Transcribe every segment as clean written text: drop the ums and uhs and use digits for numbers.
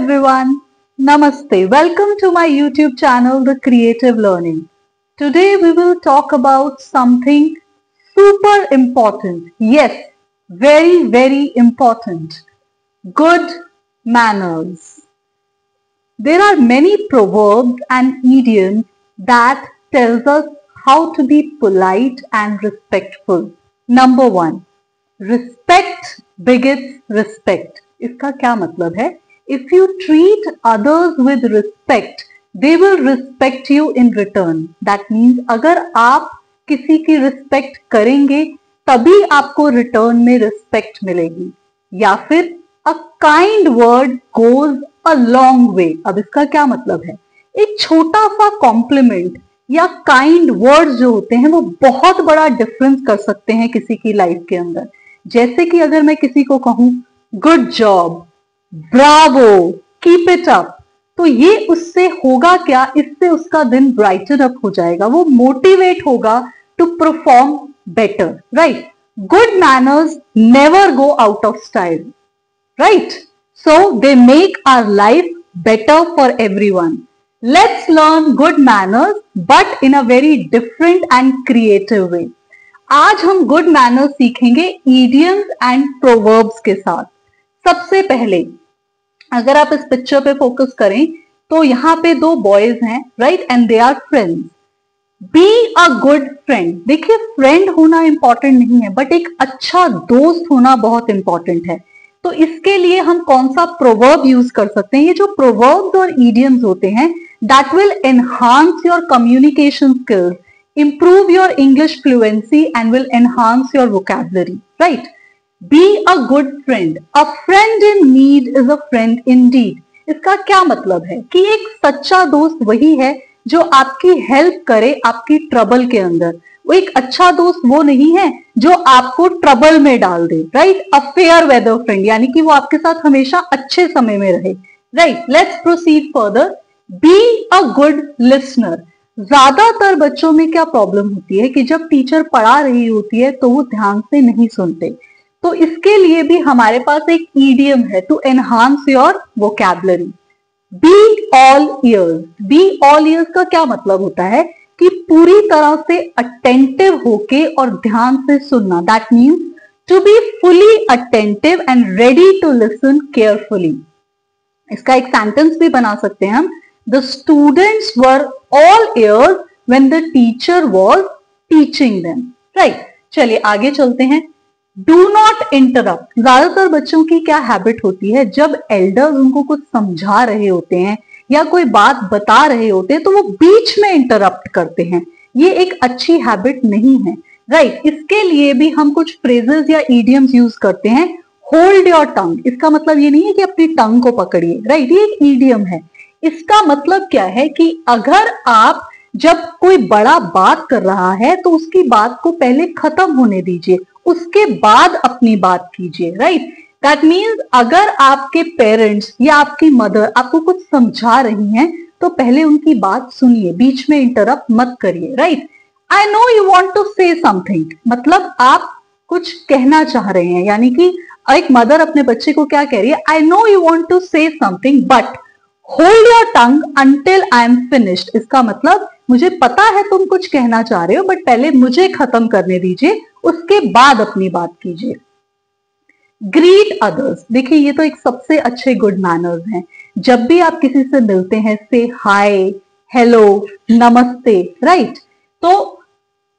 everyone. Namaste. Welcome to my YouTube channel, The Creative Learning. Today we will talk about something super important. Yes, very important. Good manners. There are many proverbs and idioms that tells us how to be polite and respectful. Number 1. Respect begets respect. इसका क्या मतलब है? If you treat others with respect, they will respect you in return. That means अगर आप किसी की respect करेंगे तभी आपको रिटर्न में रिस्पेक्ट मिलेगी. या फिर a kind word goes a long way. अब इसका क्या मतलब है? एक छोटा सा कॉम्प्लीमेंट या काइंड वर्ड्स जो होते हैं वो बहुत बड़ा डिफरेंस कर सकते हैं किसी की लाइफ के अंदर. जैसे कि अगर मैं किसी को कहूं good job, Bravo, keep it up, तो ये उससे होगा क्या? इससे उसका दिन ब्राइटन अप हो जाएगा, वो मोटिवेट होगा to perform better. Right? Good manners never go out of style. Right? So they make our life better for everyone. Let's learn good manners but in a very different and creative way. आज हम good manners सीखेंगे idioms and proverbs के साथ. सबसे पहले अगर आप इस पिक्चर पे फोकस करें तो यहाँ पे दो बॉयज हैं, right, and they are friends. Be a good friend. देखिए, फ्रेंड होना इंपॉर्टेंट नहीं है बट एक अच्छा दोस्त होना बहुत इंपॉर्टेंट है. तो इसके लिए हम कौन सा प्रोवर्ब यूज कर सकते हैं? ये जो प्रोवर्ब्स और idioms होते हैं that will enhance your communication skills, improve your English fluency and will enhance your vocabulary. Right? Be a good friend. A friend in need is a friend indeed. इसका क्या मतलब है? कि एक सच्चा दोस्त वही है जो आपकी हेल्प करे आपकी ट्रबल के अंदर. वो एक अच्छा दोस्त वो नहीं है जो आपको ट्रबल में डाल दे. Right? A fair weather friend, यानी कि वो आपके साथ हमेशा अच्छे समय में रहे. Right? Let's proceed further. B a good listener. ज्यादातर बच्चों में क्या प्रॉब्लम होती है कि जब टीचर पढ़ा रही होती है तो वो ध्यान से नहीं सुनते. तो इसके लिए भी हमारे पास एक ईडियम है to enhance your vocabulary. Be all ears. Be all ears का क्या मतलब होता है? कि पूरी तरह से अटेंटिव होके और ध्यान से सुनना. That means to be fully attentive and ready to listen carefully. इसका एक सेंटेंस भी बना सकते हैं हम. The students were all ears when the teacher was teaching them. Right? चलिए आगे चलते हैं. Do not interrupt. ज्यादातर बच्चों की क्या हैबिट होती है? जब एल्डर्स उनको कुछ समझा रहे होते हैं या कोई बात बता रहे होते हैं तो वो बीच में इंटरप्ट करते हैं. ये एक अच्छी हैबिट नहीं है. राइट? इसके लिए भी हम कुछ फ्रेजेस या इडियम्स यूज करते हैं. होल्ड योर टंग. इसका मतलब ये नहीं है कि अपनी टंग को पकड़िए. राइट? ये एक इडियम है. इसका मतलब क्या है कि अगर आप जब कोई बड़ा बात कर रहा है तो उसकी बात को पहले खत्म होने दीजिए, उसके बाद अपनी बात कीजिए. राइट? दैट मीन्स अगर आपके पेरेंट्स या आपकी मदर आपको कुछ समझा रही हैं तो पहले उनकी बात सुनिए, बीच में इंटरप्ट मत करिए. Right? I know you want to say something. मतलब आप कुछ कहना चाह रहे हैं, यानी कि एक मदर अपने बच्चे को क्या कह रही है? I know you want to say something but hold your tongue until I am finished. इसका मतलब मुझे पता है तुम कुछ कहना चाह रहे हो बट पहले मुझे खत्म करने दीजिए, उसके बाद अपनी बात कीजिए. Greet others. देखिए, ये तो एक सबसे अच्छे गुड मैनर्स हैं. जब भी आप किसी से मिलते हैं से हाय, हेलो, नमस्ते. राइट? तो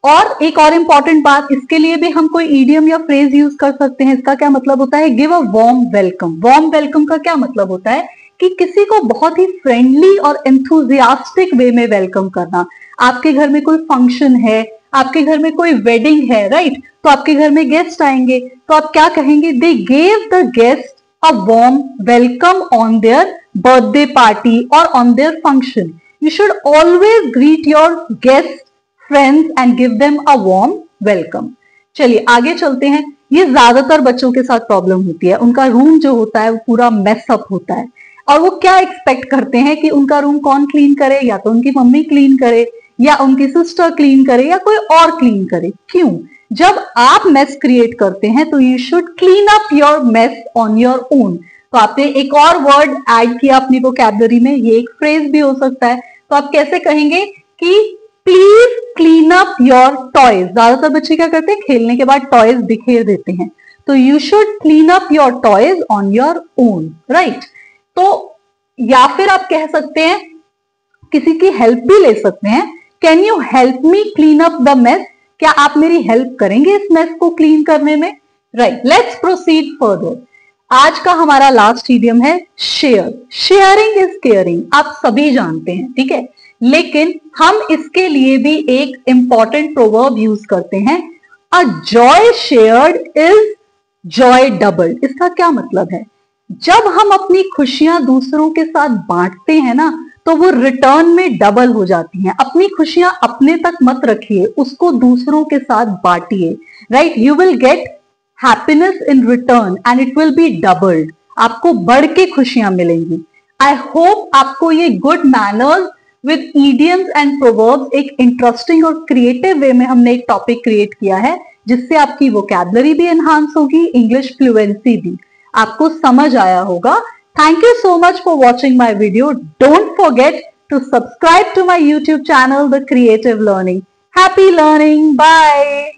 और एक और इंपॉर्टेंट बात, इसके लिए भी हम कोई इडियम या फ्रेज यूज कर सकते हैं. इसका क्या मतलब होता है? Give a warm welcome. Warm welcome का क्या मतलब होता है? कि किसी को बहुत ही फ्रेंडली और एंथुजियास्टिक वे में वेलकम करना. आपके घर में कोई फंक्शन है, आपके घर में कोई वेडिंग है, राइट? तो आपके घर में गेस्ट आएंगे तो आप क्या कहेंगे? They gave the guest a warm welcome on their birthday party और on their function. You should always greet your guest, friends and give them a warm welcome. चलिए आगे चलते हैं. ये ज्यादातर बच्चों के साथ प्रॉब्लम होती है. उनका रूम जो होता है वो पूरा मेसअप होता है और वो क्या एक्सपेक्ट करते हैं कि उनका रूम कौन क्लीन करे? या तो उनकी मम्मी क्लीन करे या उनकी सिस्टर क्लीन करे या कोई और क्लीन करे. क्यों? जब आप मेस क्रिएट करते हैं तो you should clean up your mess on your own. तो आपने एक और वर्ड ऐड किया अपनी वोकैबुलरी में, ये एक फ्रेज भी हो सकता है। तो आप कैसे कहेंगे कि please clean up your toys. ज्यादातर बच्चे क्या करते हैं, खेलने के बाद टॉयज बिखेर देते हैं, तो you should clean up your toys on your own, right. तो या फिर आप कह सकते हैं, किसी की हेल्प भी ले सकते हैं, can you help me clean up the mess, क्या आप मेरी हेल्प करेंगे इस मेस को क्लीन करने में, राइट। Let's proceed further. आज का हमारा लास्ट इडियम है शेयर। शेयरिंग इज केयरिंग, आप सभी जानते हैं, ठीक है, लेकिन हम इसके लिए भी एक इंपॉर्टेंट प्रोवर्ब यूज करते हैं, a joy shared is Joy doubled. इसका क्या मतलब है, जब हम अपनी खुशियां दूसरों के साथ बांटते हैं ना, तो वो रिटर्न में डबल हो जाती हैं। अपनी खुशियां अपने तक मत रखिए, उसको दूसरों के साथ बांटिए, right. You will get happiness in return and it will be doubled, आपको बढ़ के खुशियां मिलेंगी। आई होप आपको ये good manners with idioms and proverbs एक इंटरेस्टिंग और क्रिएटिव वे में हमने एक टॉपिक क्रिएट किया है, जिससे आपकी वोकैबुलरी भी एनहांस होगी, इंग्लिश फ्लुएंसी भी, आपको समझ आया होगा। Thank you so much for watching my video. Don't forget to subscribe to my YouTube channel, The Creative Learning. Happy learning. Bye.